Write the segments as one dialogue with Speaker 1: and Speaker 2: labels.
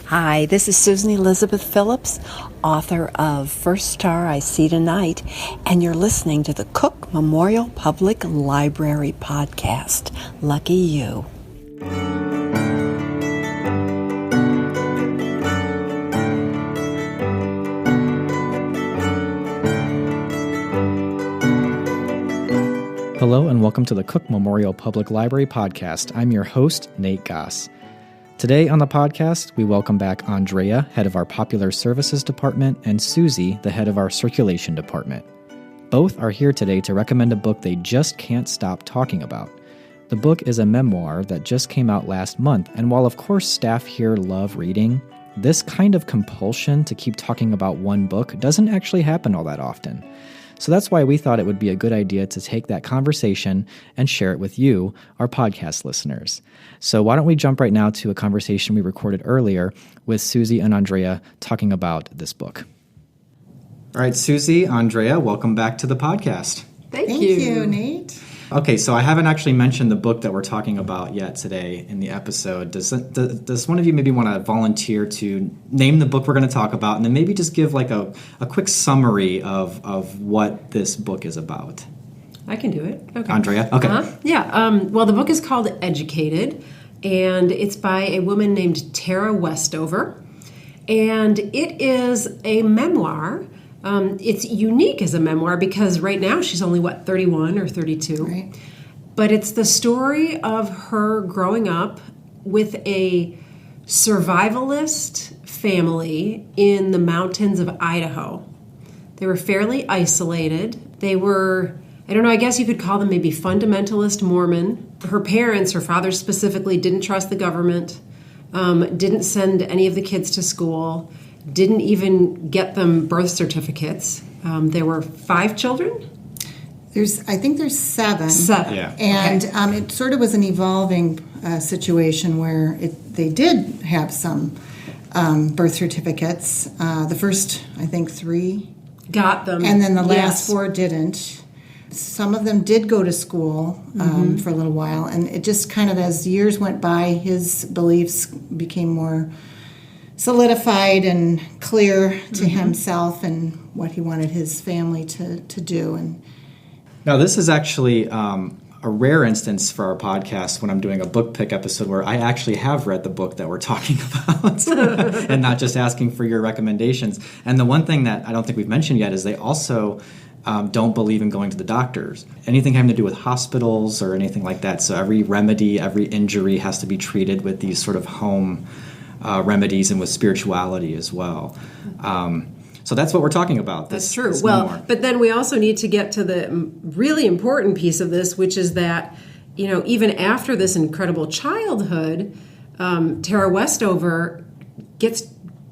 Speaker 1: Hi, this is Susan Elizabeth Phillips, author of First Star I See Tonight, and you're listening to the Cook Memorial Public Library podcast. Lucky you.
Speaker 2: Hello and welcome to the Cook Memorial Public Library podcast. I'm your host, Nate Goss. Today on the podcast, we welcome back Andrea, head of our Popular Services Department, and Susie, the head of our Circulation Department. Both are here today to recommend a book they just can't stop talking about. The book is a memoir that just came out last month, and while of course staff here love reading, this kind of compulsion to keep talking about one book doesn't actually happen all that often. So that's why we thought it would be a good idea to take that conversation and share it with you, our podcast listeners. So why don't we jump right now to a conversation we recorded earlier with Susie and Andrea talking about this book. All right, Susie, Andrea, welcome back to the podcast.
Speaker 3: Thank you, Nate.
Speaker 2: Okay, so I haven't actually mentioned the book that we're talking about yet today in the episode. Does one of you maybe want to volunteer to name the book we're going to talk about, and then maybe just give like a quick summary of what this book is about?
Speaker 3: I can do it. Okay.
Speaker 2: Andrea? Okay.
Speaker 3: Well, the book is called Educated, and it's by a woman named Tara Westover, and it is a memoir. It's unique as a memoir because right now she's only, 31 or 32?
Speaker 1: Right.
Speaker 3: But it's the story of her growing up with a survivalist family in the mountains of Idaho. They were fairly isolated. They were, I guess you could call them maybe fundamentalist Mormon. Her parents, her father specifically, didn't trust the government, didn't send any of the kids to school, didn't even get them birth certificates. There were 5 children?
Speaker 4: I think there's 7.
Speaker 3: 7.
Speaker 2: Yeah.
Speaker 4: And
Speaker 3: okay.
Speaker 4: It sort of was an evolving situation where they did have some birth certificates. The first, I think, 3
Speaker 3: got them.
Speaker 4: and then the last
Speaker 3: Yes.
Speaker 4: 4 didn't. Some of them did go to school for a little while, and it just kind of, as years went by, his beliefs became more solidified and clear to himself and what he wanted his family to do. And
Speaker 2: Now, this is actually a rare instance for our podcast when I'm doing a book pick episode where I actually have read the book that we're talking about and not just asking for your recommendations. And the one thing that I don't think we've mentioned yet is they also don't believe in going to the doctors. Anything having to do with hospitals or anything like that. So every remedy, every injury has to be treated with these sort of home remedies and with spirituality as well. So that's what we're talking about.
Speaker 3: That's true.
Speaker 2: This
Speaker 3: Well,
Speaker 2: memoir.
Speaker 3: but then we also need to get to the really important piece of this, which is that, even after this incredible childhood, Tara Westover gets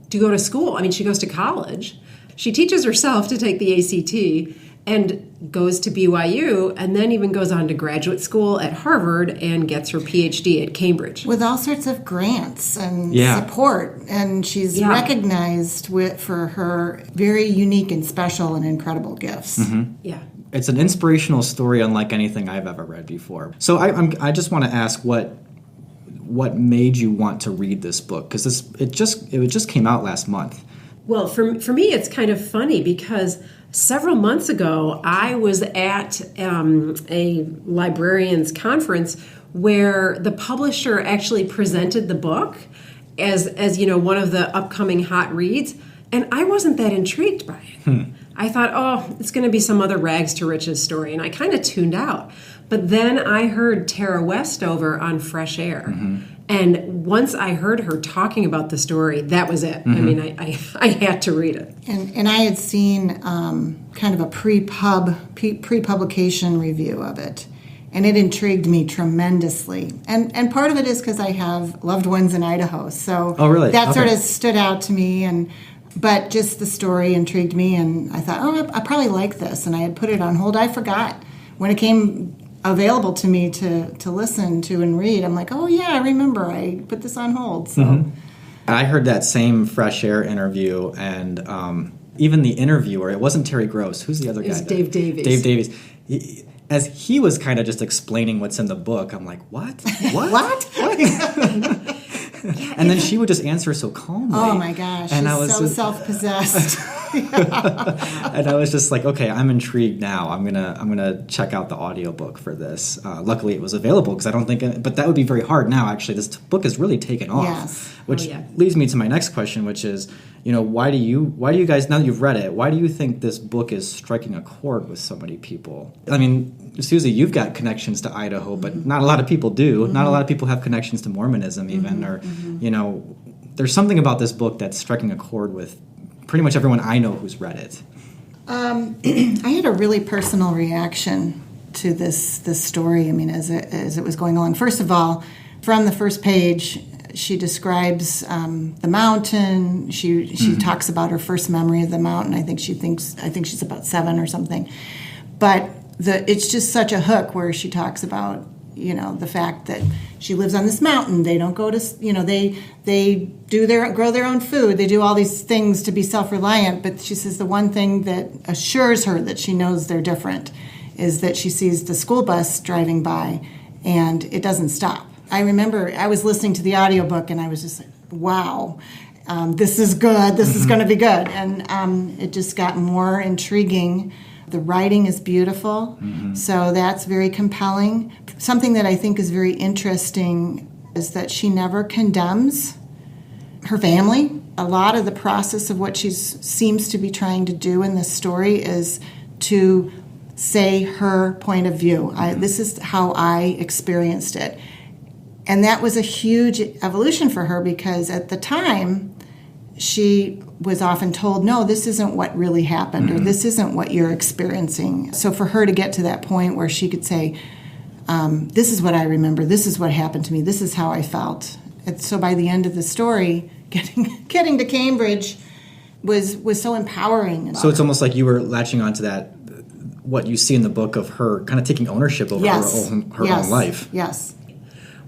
Speaker 3: to go to school. I mean, she goes to college. She teaches herself to take the ACT and goes to BYU and then even goes on to graduate school at Harvard and gets her PhD at Cambridge.
Speaker 4: with all sorts of grants and support, and she's recognized for her very unique and special and incredible gifts.
Speaker 3: Yeah.
Speaker 2: It's an inspirational story unlike anything I've ever read before. So I just want to ask what made you want to read this book? Because it just came out last month.
Speaker 3: Well, for me, it's kind of funny because several months ago, I was at a librarian's conference where the publisher actually presented the book as one of the upcoming hot reads, and I wasn't that intrigued by it. I thought, it's going to be some other rags to riches story, and I kind of tuned out. But then I heard Tara Westover on Fresh Air. And once I heard her talking about the story, that was it. I mean, I had to read it.
Speaker 4: And I had seen kind of a pre-publication review of it, and it intrigued me tremendously. And part of it is because I have loved ones in Idaho, so that sort of stood out to me. But just the story intrigued me, and I thought, I probably like this, and I had put it on hold. I forgot when it came available to me to listen to and read. I'm like, I remember I put this on hold. So
Speaker 2: I heard that same Fresh Air interview, and even the interviewer, it wasn't Terry Gross. Who's the other guy?
Speaker 3: It was Dave Davies.
Speaker 2: Dave Davies. As he was kind of just explaining what's in the book, I'm like, what? What? And then she would just answer so calmly.
Speaker 4: Oh my gosh, and I was so self-possessed.
Speaker 2: And I was just like, okay, I'm intrigued now. I'm gonna check out the audiobook for this. Luckily, it was available because I don't think, but that would be very hard now. Actually, this book has really taken off.
Speaker 4: Yes.
Speaker 2: Which leads me to my next question, which is, why do you guys, now that you've read it, why do you think this book is striking a chord with so many people? I mean, Susie, you've got connections to Idaho, but not a lot of people do. Not a lot of people have connections to Mormonism even, or, there's something about this book that's striking a chord with pretty much everyone I know who's read it.
Speaker 4: I had a really personal reaction to this story. I mean, as it was going along. First of all, from the first page, she describes the mountain. She talks about her first memory of the mountain. I think she's about 7 or something. But it's just such a hook where she talks about the fact that she lives on this mountain. They don't go to they grow their own food. They do all these things to be self-reliant. But she says the one thing that assures her that she knows they're different is that she sees the school bus driving by and it doesn't stop. I remember I was listening to the audiobook and I was just like, wow, this is good. This is going to be good. And it just got more intriguing. The writing is beautiful, so that's very compelling. Something that I think is very interesting is that she never condemns her family. A lot of the process of what she seems to be trying to do in this story is to say her point of view. This is how I experienced it. And that was a huge evolution for her because at the time, she was often told, no, this isn't what really happened, or this isn't what you're experiencing. So for her to get to that point where she could say, this is what I remember, this is what happened to me, this is how I felt. And so by the end of the story, getting to Cambridge was so empowering.
Speaker 2: So it's almost like you were latching onto that, what you see in the book of her kind of taking ownership over her own life.
Speaker 4: Yes.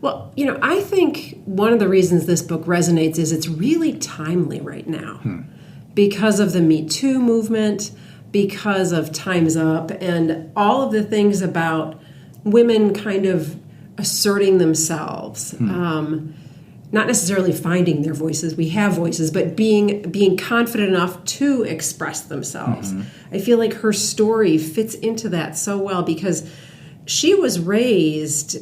Speaker 3: Well, I think one of the reasons this book resonates is it's really timely right now because of the Me Too movement, because of Time's Up, and all of the things about women kind of asserting themselves, not necessarily finding their voices. We have voices, but being confident enough to express themselves. I feel like her story fits into that so well because she was raised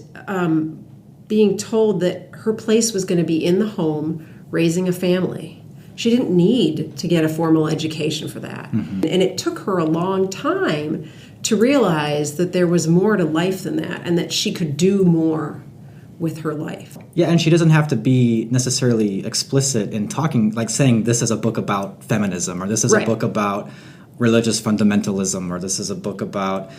Speaker 3: being told that her place was going to be in the home, raising a family. She didn't need to get a formal education for that. And it took her a long time to realize that there was more to life than that and that she could do more with her life.
Speaker 2: Yeah, and she doesn't have to be necessarily explicit in talking, like saying this is a book about feminism or this is a book about religious fundamentalism, or this is a book about,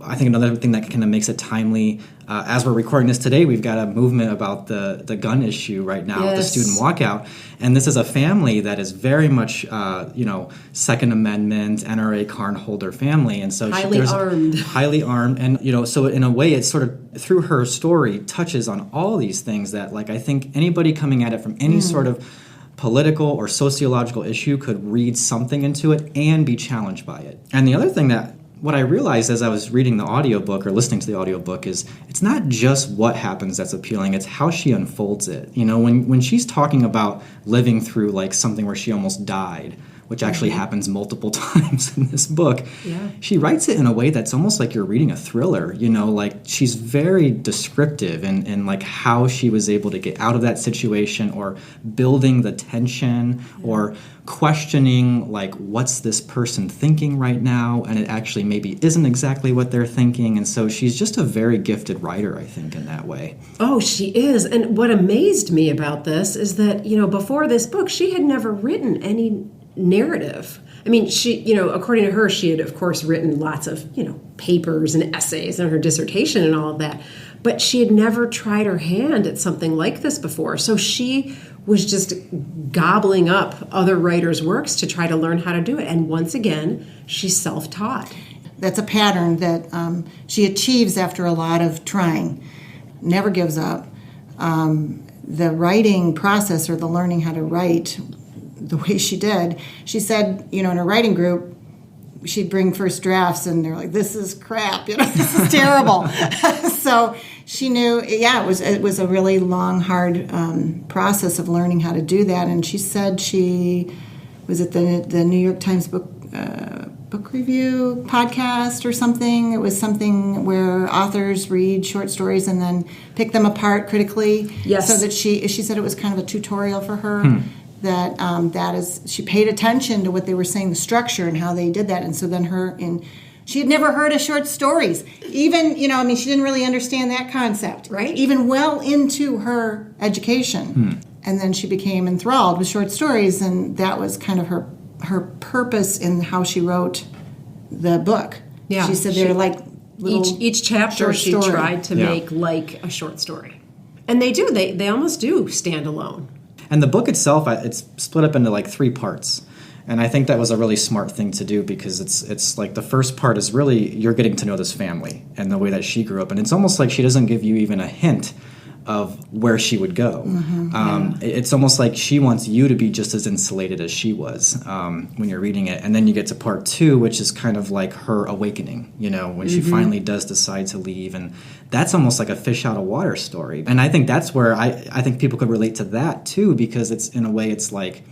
Speaker 2: I think another thing that kind of makes it timely, as we're recording this today, we've got a movement about the gun issue right now, the student walkout, and this is a family that is very much, Second Amendment, NRA card holder family, and so highly armed, and so in a way, it's sort of through her story touches on all these things that, like, I think anybody coming at it from any sort of political or sociological issue could read something into it and be challenged by it. And the other thing that what I realized as I was reading the audiobook or listening to the audiobook is it's not just what happens that's appealing, it's how she unfolds it. When she's talking about living through like something where she almost died, which actually happens multiple times in this book, she writes it in a way that's almost like you're reading a thriller, like she's very descriptive in like how she was able to get out of that situation or building the tension or questioning like what's this person thinking right now, and it actually maybe isn't exactly what they're thinking. And so she's just a very gifted writer, I think, in that way.
Speaker 3: Oh, she is. And what amazed me about this is that, before this book, she had never written any narrative. I mean, she, according to her, she had, of course, written lots of, papers and essays and her dissertation and all of that, but she had never tried her hand at something like this before. So she was just gobbling up other writers' works to try to learn how to do it. And once again, she's self-taught.
Speaker 4: That's a pattern that she achieves after a lot of trying, never gives up. The writing process or the learning how to write the way she did, she said, in her writing group, she'd bring first drafts, and they're like, "This is crap, this is terrible." So she knew, it was a really long, hard process of learning how to do that. And she said she was at the New York Times book review podcast or something. It was something where authors read short stories and then pick them apart critically.
Speaker 3: Yes.
Speaker 4: So that she said it was kind of a tutorial for her. She paid attention to what they were saying, the structure and how they did that. And so then she had never heard of short stories. Even, she didn't really understand that concept.
Speaker 3: Right.
Speaker 4: Even well into her education. And then she became enthralled with short stories, and that was kind of her purpose in how she wrote the book. Yeah. She said they're like
Speaker 3: each chapter she tried to make like a short story. And they almost do stand alone.
Speaker 2: And the book itself, it's split up into like 3 parts. And I think that was a really smart thing to do, because it's like the first part is really you're getting to know this family and the way that she grew up. And it's almost like she doesn't give you even a hint of where she would go. It's almost like she wants you to be just as insulated as she was when you're reading it. And then you get to part 2, which is kind of like her awakening, when she finally does decide to leave. And that's almost like a fish out of water story. And I think that's where I think people could relate to that too, because it's, in a way, it's like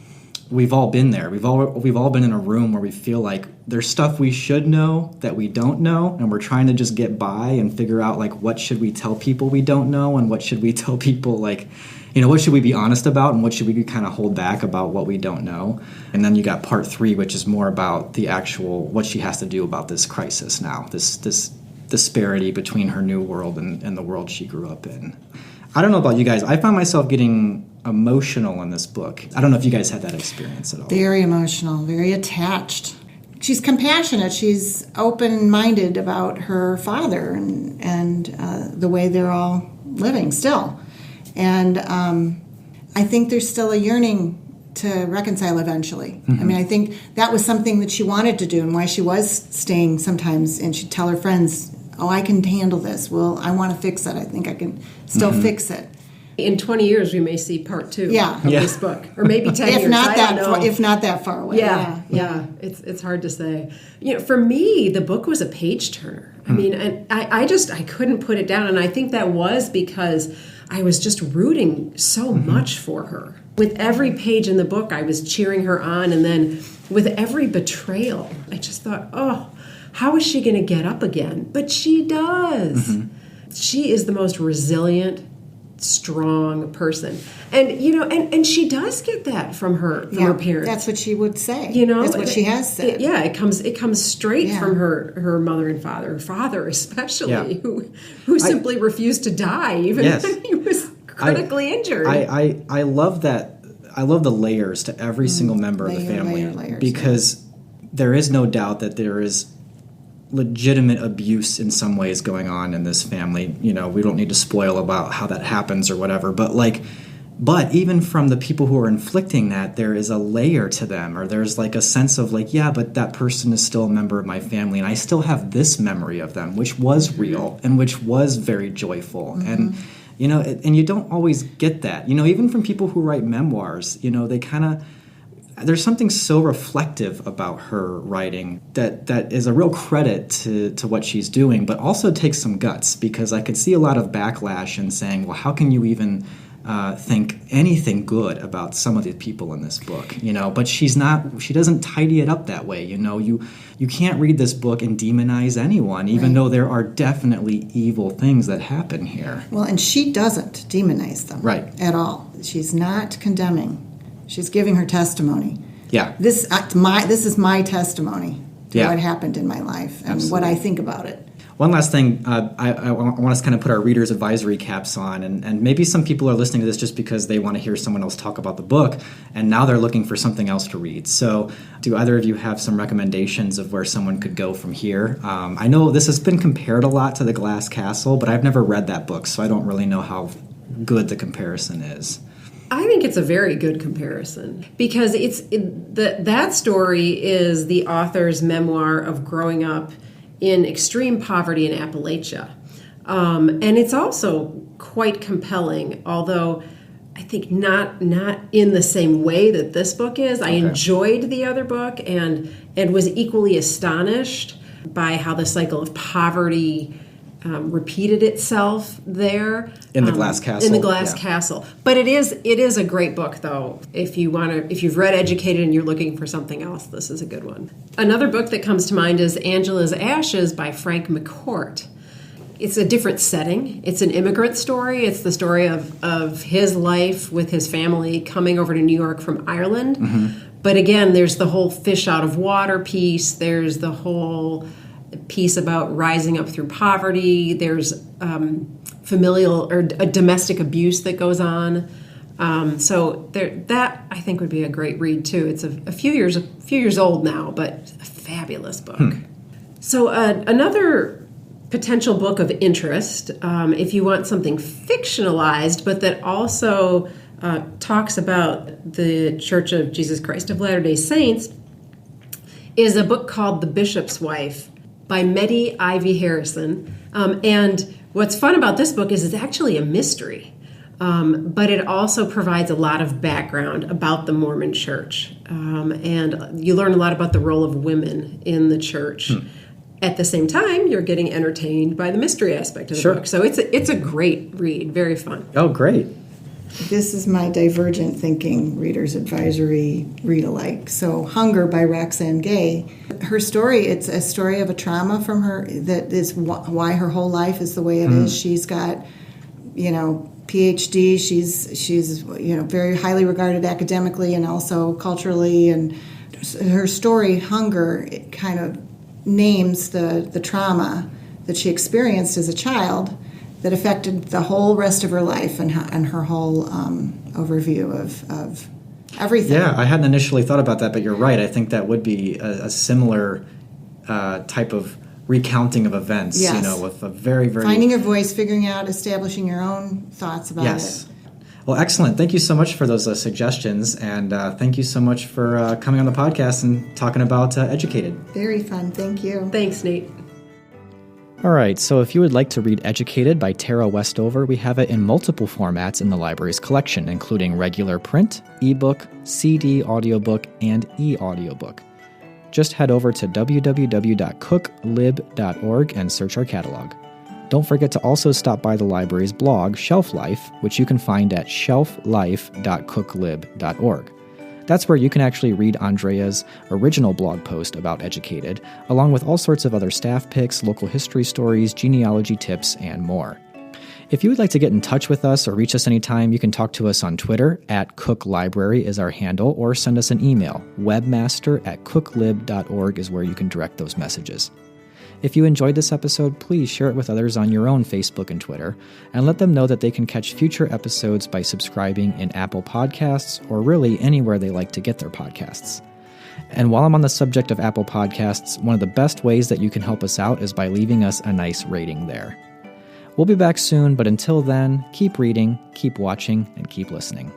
Speaker 2: we've all been there. We've all been in a room where we feel like there's stuff we should know that we don't know, and we're trying to just get by and figure out like what should we tell people we don't know, and what should we tell people, like, what should we be honest about, and what should we kind of hold back about what we don't know. And then you got part 3, which is more about the actual what she has to do about this crisis now, this disparity between her new world and the world she grew up in. I don't know about you guys. I found myself getting emotional in this book. I don't know if you guys had that experience at all.
Speaker 4: Very emotional, very attached. She's compassionate. She's open-minded about her father and the way they're all living still. And I think there's still a yearning to reconcile eventually. I mean, I think that was something that she wanted to do, and why she was staying sometimes, and she'd tell her friends, I can handle this. Well, I want to fix it. I think I can still fix it.
Speaker 3: In 20 years, we may see part 2 of this book, or maybe 10 years.
Speaker 4: If not that far away.
Speaker 3: Yeah. It's hard to say. For me, the book was a page turner. I mean, and I couldn't put it down, and I think that was because I was just rooting so much for her. With every page in the book, I was cheering her on, and then with every betrayal, I just thought, how is she going to get up again? But she does. She is the most resilient, strong person, and and she does get that from her parents.
Speaker 4: That's what she would say. That's what she has said.
Speaker 3: It comes straight from her mother and father. Her father especially, who simply refused to die even when he was critically injured.
Speaker 2: I love that. I love the layers to every single member of the family, because there is no doubt that there is legitimate abuse in some ways going on in this family. We don't need to spoil about how that happens or whatever, but even from the people who are inflicting that, there is a layer to them, or there's like a sense of like, but that person is still a member of my family, and I still have this memory of them, which was real and which was very joyful. And and you don't always get that, even from people who write memoirs. They kind of, there's something so reflective about her writing that is a real credit to what she's doing, but also takes some guts, because I could see a lot of backlash in saying, well, how can you even think anything good about some of the people in this book? But she doesn't tidy it up that way. You can't read this book and demonize anyone, even though there are definitely evil things that happen here.
Speaker 4: Well, and she doesn't demonize them at all. She's not condemning. She's giving her testimony. Yeah. This is my testimony to what happened in my life and what I think about it.
Speaker 2: One last thing, I want us to kind of put our readers' advisory caps on, and maybe some people are listening to this just because they want to hear someone else talk about the book, and now they're looking for something else to read. So do either of you have some recommendations of where someone could go from here? I know this has been compared a lot to The Glass Castle, but I've never read that book, so I don't really know how good the comparison is.
Speaker 3: I think it's a very good comparison, because that story is the author's memoir of growing up in extreme poverty in Appalachia. And it's also quite compelling, although I think not in the same way that this book is. I enjoyed the other book and was equally astonished by how the cycle of poverty repeated itself there
Speaker 2: in the Glass Castle.
Speaker 3: In the Glass Castle, but it is a great book though. If you've read Educated and you're looking for something else, this is a good one. Another book that comes to mind is Angela's Ashes by Frank McCourt. It's a different setting. It's an immigrant story. It's the story of his life with his family coming over to New York from Ireland. Mm-hmm. But again, there's the whole fish out of water piece. There's the whole piece about rising up through poverty. There's familial or domestic abuse that goes on. So that I think would be a great read too. It's a few years old now, but a fabulous book. So another potential book of interest, if you want something fictionalized, but that also talks about the Church of Jesus Christ of Latter-day Saints, is a book called The Bishop's Wife by Meddy Ivy Harrison. And what's fun about this book is it's actually a mystery, but it also provides a lot of background about the Mormon Church. And you learn a lot about the role of women in the church. At the same time, you're getting entertained by the mystery aspect of the book. So it's a great read, very fun.
Speaker 2: Oh, great.
Speaker 4: This is my Divergent Thinking Reader's Advisory read-alike. So Hunger by Roxane Gay. Her story, it's a story of a trauma from her that is why her whole life is the way it is. She's got, PhD. She's very highly regarded academically and also culturally. And her story, Hunger, it kind of names the trauma that she experienced as a child that affected the whole rest of her life and her whole overview of everything.
Speaker 2: Yeah, I hadn't initially thought about that, but you're right. I think that would be a similar type of recounting of events,
Speaker 4: yes.
Speaker 2: With a very, very...
Speaker 4: Finding your voice, figuring out, establishing your own thoughts about it.
Speaker 2: Well, excellent. Thank you so much for those suggestions, and thank you so much for coming on the podcast and talking about Educated.
Speaker 4: Very fun. Thank you.
Speaker 3: Thanks, Nate.
Speaker 2: All right, so if you would like to read Educated by Tara Westover, we have it in multiple formats in the library's collection, including regular print, ebook, CD audiobook, and e-audiobook. Just head over to www.cooklib.org and search our catalog. Don't forget to also stop by the library's blog, Shelf Life, which you can find at shelflife.cooklib.org. That's where you can actually read Andrea's original blog post about Educated, along with all sorts of other staff picks, local history stories, genealogy tips, and more. If you would like to get in touch with us or reach us anytime, you can talk to us on Twitter, @CookLibrary is our handle, or send us an email. webmaster@cooklib.org is where you can direct those messages. If you enjoyed this episode, please share it with others on your own Facebook and Twitter, and let them know that they can catch future episodes by subscribing in Apple Podcasts or really anywhere they like to get their podcasts. And while I'm on the subject of Apple Podcasts, one of the best ways that you can help us out is by leaving us a nice rating there. We'll be back soon, but until then, keep reading, keep watching, and keep listening.